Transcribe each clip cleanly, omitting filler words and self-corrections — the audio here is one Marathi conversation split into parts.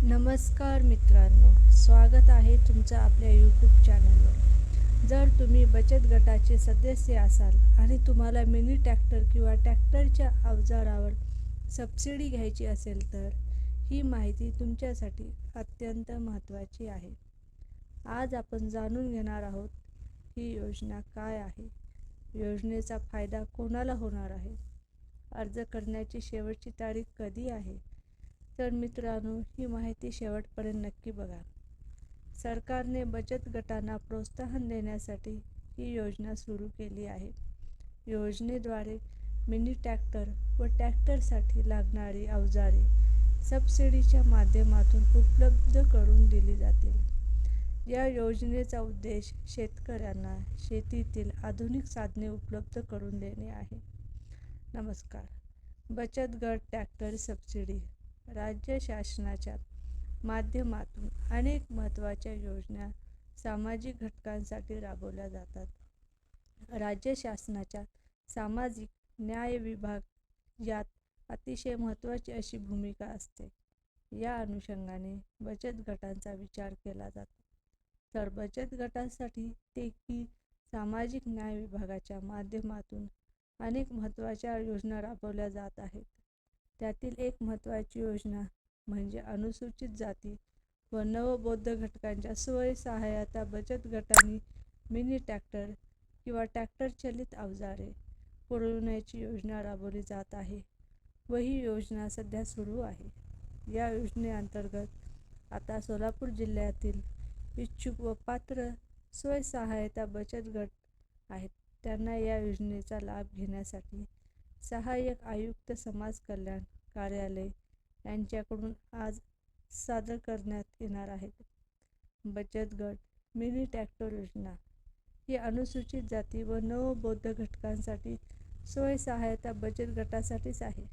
नमस्कार मित्रांनो, स्वागत आहे तुमचं आपल्या यूट्यूब चॅनलवर. जर तुम्ही बचत गटाचे सदस्य असाल आणि तुम्हाला मिनी ट्रॅक्टर किंवा ट्रॅक्टरच्या अवजारावर सबसिडी घ्यायची असेल तर ही माहिती तुमच्यासाठी अत्यंत महत्त्वाची आहे. आज आपण जाणून घेणार आहोत ही योजना काय आहे, योजनेचा फायदा कोणाला होणार आहे, अर्ज करण्याची शेवटची तारीख कधी आहे. तर मित्रांनो, ही माहिती शेवटपर्यंत नक्की बघा. सरकारने बचत गटांना प्रोत्साहन देण्यासाठी ही योजना सुरू केली आहे. योजनेद्वारे मिनी ट्रॅक्टर व ट्रॅक्टरसाठी लागणारी अवजारे सबसिडीच्या माध्यमातून उपलब्ध करून दिली जातील. या योजनेचा उद्देश शेतकऱ्यांना शेतीतील आधुनिक साधने उपलब्ध करून देणे आहे. नमस्कार. बचत गट ट्रॅक्टर सबसिडी राज्य शासनाच्या माध्यमातून अनेक महत्त्वाच्या योजना सामाजिक घटकांसाठी राबवल्या जातात. राज्य शासनाच्या सामाजिक न्याय विभाग यात अतिशय महत्त्वाची अशी भूमिका असते. या अनुषंगाने बचत गटांचा विचार केला जातो. तर बचत गटांसाठी की सामाजिक न्याय विभागाच्या माध्यमातून अनेक महत्त्वाच्या योजना राबवल्या जात आहेत. त्यातील एक महत्त्वाची योजना म्हणजे अनुसूचित जाती व नवबौद्ध घटकांच्या स्वयंसहाय्यता बचत गटांनी मिनी ट्रॅक्टर किंवा ट्रॅक्टर चलित अवजारे पुरवण्याची योजना राबवली जात आहे व ही योजना सध्या सुरू आहे. या योजनेअंतर्गत आता सोलापूर जिल्ह्यातील इच्छुक व पात्र स्वयंसहाय्यता बचत गट आहेत त्यांना या योजनेचा लाभ घेण्यासाठी सहाय्यक आयुक्त समाज कल्याण कार्यालय यांच्याकडून आज सादर करण्यात येणार आहेत. बचत गट मिनी ट्रॅक्टर योजना ही अनुसूचित जाती व नवबौद्ध घटकांसाठी स्वयंसहाय्यता बचत गटासाठीच आहे.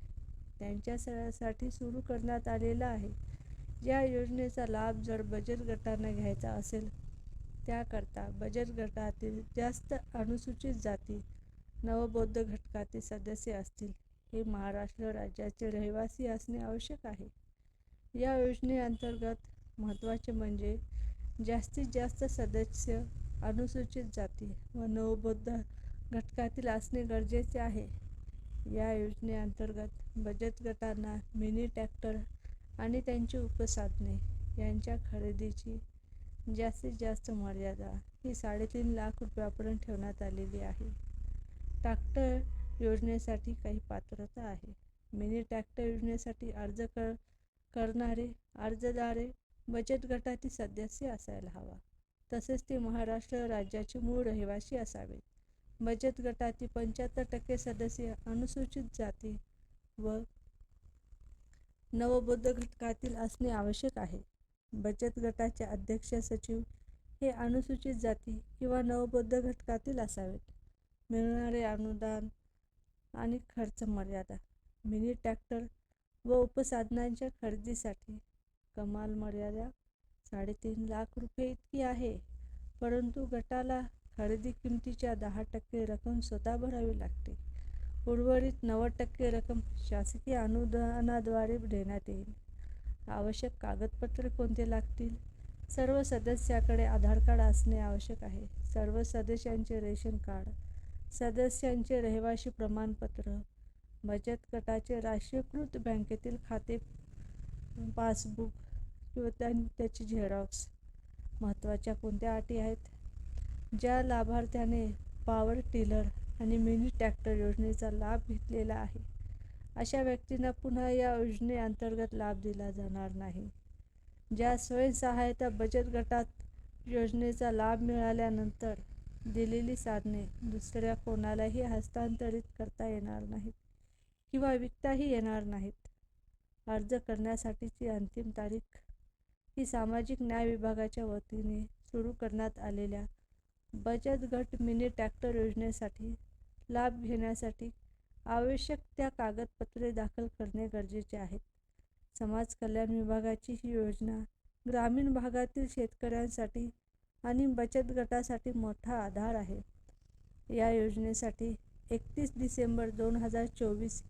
त्यांच्यासाठी सुरू करण्यात आलेला आहे. या योजनेचा लाभ जर बचत गटांना घ्यायचा असेल त्याकरता बचत गटातील जास्त अनुसूचित जाती नवबौद्ध घटकातील सदस्य असतील हे महाराष्ट्र राज्याचे रहिवासी असणे आवश्यक आहे. या योजनेअंतर्गत महत्त्वाचे म्हणजे जास्तीत जास्त सदस्य अनुसूचित जाती व नवबौद्ध घटकातील असणे गरजेचे आहे. या योजनेअंतर्गत बचत गटांना मिनी ट्रॅक्टर आणि त्यांची उपसाधने यांच्या खरेदीची जास्तीत जास्त मर्यादा ही 3.5 लाख रुपयापर्यंत ठेवण्यात आलेली आहे. ट्रॅक्टर योजनेसाठी काही पात्रता आहे. मिनी ट्रॅक्टर योजनेसाठी अर्ज करणारे अर्जदार बचत गटातील सदस्य असायला हवा. तसेच ते महाराष्ट्र राज्याचे मूळ रहिवासी असावेत. बचत गटातील 75% सदस्य अनुसूचित जाती व नवबौद्ध घटकातील असणे आवश्यक आहे. बचत गटाचे अध्यक्ष सचिव हे अनुसूचित जाती किंवा नवबौद्ध घटकातील असावेत. मिळणारे अनुदान आणि खर्च मर्यादा मिनी ट्रॅक्टर व उपसाधनांच्या खरेदीसाठी कमाल मर्यादा 3.5 लाख रुपये इतकी आहे. परंतु गटाला खरेदी किमतीच्या 10% रक्कम स्वतः भरावी लागते. उर्वरित 90% रक्कम शासकीय अनुदानाद्वारे देण्यात येईल. आवश्यक कागदपत्रे कोणते लागतील? सर्व सदस्याकडे आधार कार्ड असणे आवश्यक आहे. सर्व सदस्यांचे रेशन कार्ड, सदस्यांचे रहिवासी प्रमाणपत्र, बचत गटाचे राष्ट्रीयकृत बँकेतील खाते पासबुक किंवा त्याची झेरॉक्स. महत्त्वाच्या कोणत्या अटी आहेत? ज्या लाभार्थ्याने पॉवर टिलर आणि मिनी ट्रॅक्टर योजनेचा लाभ घेतलेला आहे अशा व्यक्तींना पुन्हा या योजनेअंतर्गत लाभ दिला जाणार नाही. ज्या स्वयंसहाय्यता बचत गटात योजनेचा लाभ मिळाल्यानंतर दिलेली साधने दुसऱ्या कोणालाही हस्तांतरित करता येणार नाहीत किंवा विकताही येणार नाहीत. अर्ज करण्यासाठीची अंतिम तारीख ही सामाजिक न्याय विभागाच्या वतीने सुरू करण्यात आलेल्या बचत गट मिनी ट्रॅक्टर योजनेसाठी लाभ घेण्यासाठी आवश्यक त्या कागदपत्रे दाखल करणे गरजेचे आहे. समाज कल्याण विभागाची ही योजना ग्रामीण भागातील शेतकऱ्यांसाठी आणि बचत गटासाठी मोठा आधार आहे. या योजनेसाठी 31 डिसेंबर 2024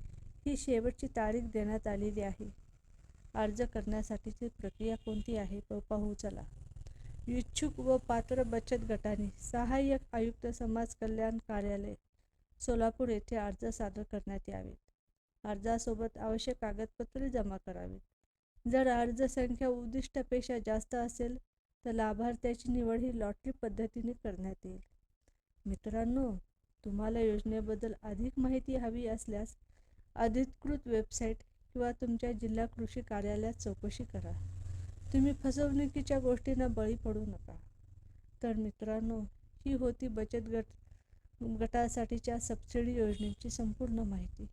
ही शेवटची तारीख देण्यात आलेली आहे. अर्ज करण्यासाठीची प्रक्रिया कोणती आहे पाहू चला. इच्छुक व पात्र बचत गटांनी सहाय्यक आयुक्त समाज कल्याण कार्यालय सोलापूर येथे अर्ज सादर करण्यात यावेत. अर्जासोबत आवश्यक कागदपत्रे जमा करावीत. जर अर्ज संख्या उद्दिष्टापेक्षा जास्त असेल तर लाभार्थ्याची निवड ही लॉटरी पद्धतीने करण्यात येईल. मित्रांनो, तुम्हाला योजनेबद्दल अधिक माहिती हवी असल्यास अधिकृत वेबसाईट किंवा तुमच्या जिल्हा कृषी कार्यालयात चौकशी करा. तुम्ही फसवणुकीच्या गोष्टींना बळी पडू नका. तर मित्रांनो, ही होती बचत गटासाठीच्या सबसिडी योजनेची संपूर्ण माहिती.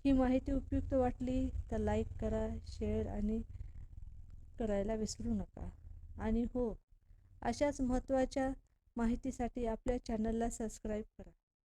ही माहिती उपयुक्त वाटली तर लाईक करा, शेअर आणि करायला विसरू नका. आणि हो, अशाच महत्त्वाच्या माहितीसाठी आपल्या चॅनलला सबस्क्राईब करा.